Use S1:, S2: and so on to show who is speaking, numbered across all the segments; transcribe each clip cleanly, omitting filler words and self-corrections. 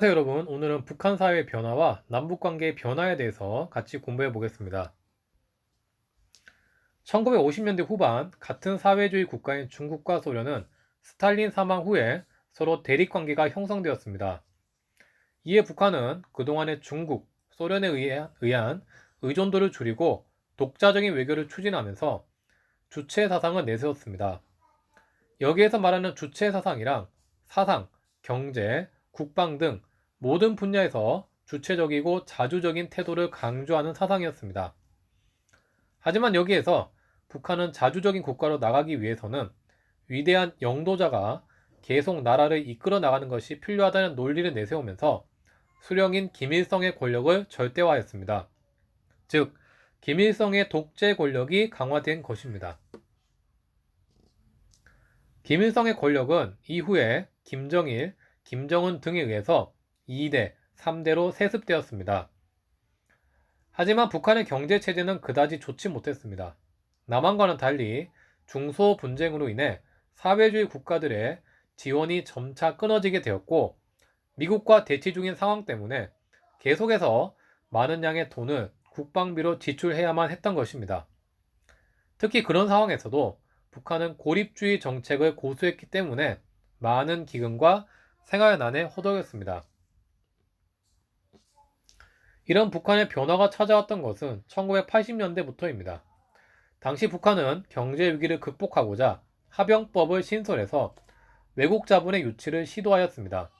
S1: 안녕하세요 여러분. 오늘은 북한 사회의 변화와 남북 관계의 변화에 대해서 같이 공부해 보겠습니다. 1950년대 후반 같은 사회주의 국가인 중국과 소련은 스탈린 사망 후에 서로 대립 관계가 형성되었습니다. 이에 북한은 그동안의 중국, 소련에 의한 의존도를 줄이고 독자적인 외교를 추진하면서 주체 사상을 내세웠습니다. 여기에서 말하는 주체 사상이랑 사상, 경제, 국방 등 모든 분야에서 주체적이고 자주적인 태도를 강조하는 사상이었습니다. 하지만 여기에서 북한은 자주적인 국가로 나가기 위해서는 위대한 영도자가 계속 나라를 이끌어 나가는 것이 필요하다는 논리를 내세우면서 수령인 김일성의 권력을 절대화했습니다. 즉, 김일성의 독재 권력이 강화된 것입니다. 김일성의 권력은 이후에 김정일, 김정은 등에 의해서 2대, 3대로 세습되었습니다. 하지만 북한의 경제체제는 그다지 좋지 못했습니다. 남한과는 달리 중소분쟁으로 인해 사회주의 국가들의 지원이 점차 끊어지게 되었고, 미국과 대치 중인 상황 때문에 계속해서 많은 양의 돈을 국방비로 지출해야만 했던 것입니다. 특히 그런 상황에서도 북한은 고립주의 정책을 고수했기 때문에 많은 기근과 생활난에 허덕였습니다. 이런 북한의 변화가 찾아왔던 것은 1980년대부터입니다. 당시 북한은 경제 위기를 극복하고자 하병법을 신설해서 외국 자본의 유치를 시도하였습니다.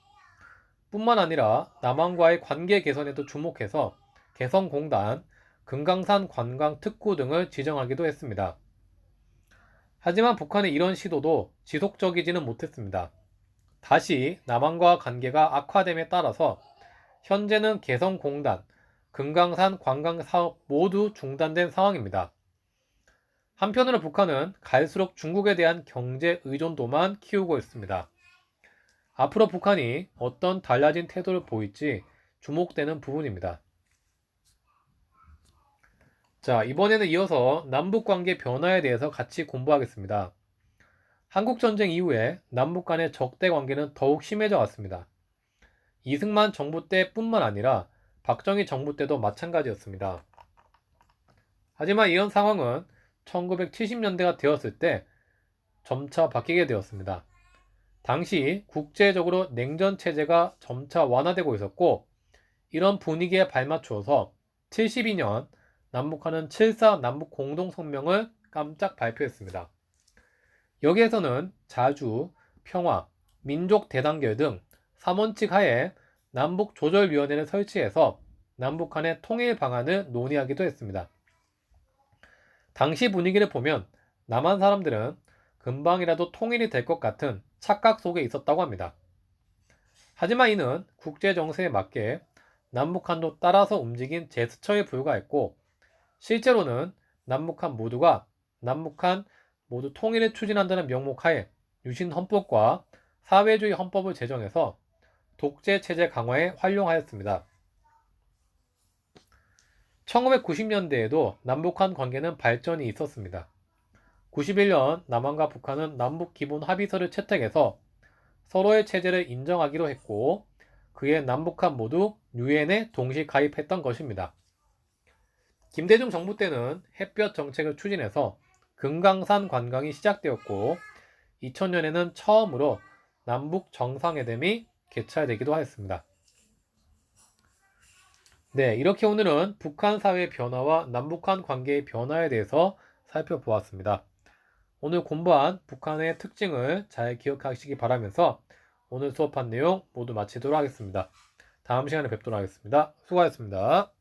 S1: 뿐만 아니라 남한과의 관계 개선에도 주목해서 개성공단, 금강산 관광특구 등을 지정하기도 했습니다. 하지만 북한의 이런 시도도 지속적이지는 못했습니다. 다시 남한과 관계가 악화됨에 따라서 현재는 개성공단, 금강산 관광사업 모두 중단된 상황입니다. 한편으로 북한은 갈수록 중국에 대한 경제 의존도만 키우고 있습니다. 앞으로 북한이 어떤 달라진 태도를 보일지 주목되는 부분입니다. 자, 이번에는 이어서 남북관계 변화에 대해서 같이 공부하겠습니다. 한국전쟁 이후에 남북 간의 적대 관계는 더욱 심해져 왔습니다. 이승만 정부 때뿐만 아니라 박정희 정부 때도 마찬가지였습니다. 하지만 이런 상황은 1970년대가 되었을 때 점차 바뀌게 되었습니다. 당시 국제적으로 냉전 체제가 점차 완화되고 있었고, 이런 분위기에 발맞추어서 72년 남북한은 7.4 남북 공동성명을 깜짝 발표했습니다. 여기에서는 자주, 평화, 민족 대단결 등 3원칙 하에 남북조절위원회를 설치해서 남북한의 통일 방안을 논의하기도 했습니다. 당시 분위기를 보면 남한 사람들은 금방이라도 통일이 될 것 같은 착각 속에 있었다고 합니다. 하지만 이는 국제 정세에 맞게 남북한도 따라서 움직인 제스처에 불과했고, 실제로는 남북한 모두 통일을 추진한다는 명목하에 유신 헌법과 사회주의 헌법을 제정해서 독재 체제 강화에 활용하였습니다. 1990년대에도 남북한 관계는 발전이 있었습니다. 91년 남한과 북한은 남북 기본 합의서를 채택해서 서로의 체제를 인정하기로 했고, 그에 남북한 모두 유엔에 동시 가입했던 것입니다. 김대중 정부 때는 햇볕 정책을 추진해서 금강산 관광이 시작되었고, 2000년에는 처음으로 남북 정상회담이 개최되기도 하였습니다. 네, 이렇게 오늘은 북한 사회의 변화와 남북한 관계의 변화에 대해서 살펴보았습니다. 오늘 공부한 북한의 특징을 잘 기억하시기 바라면서 오늘 수업한 내용 모두 마치도록 하겠습니다. 다음 시간에 뵙도록 하겠습니다. 수고하셨습니다.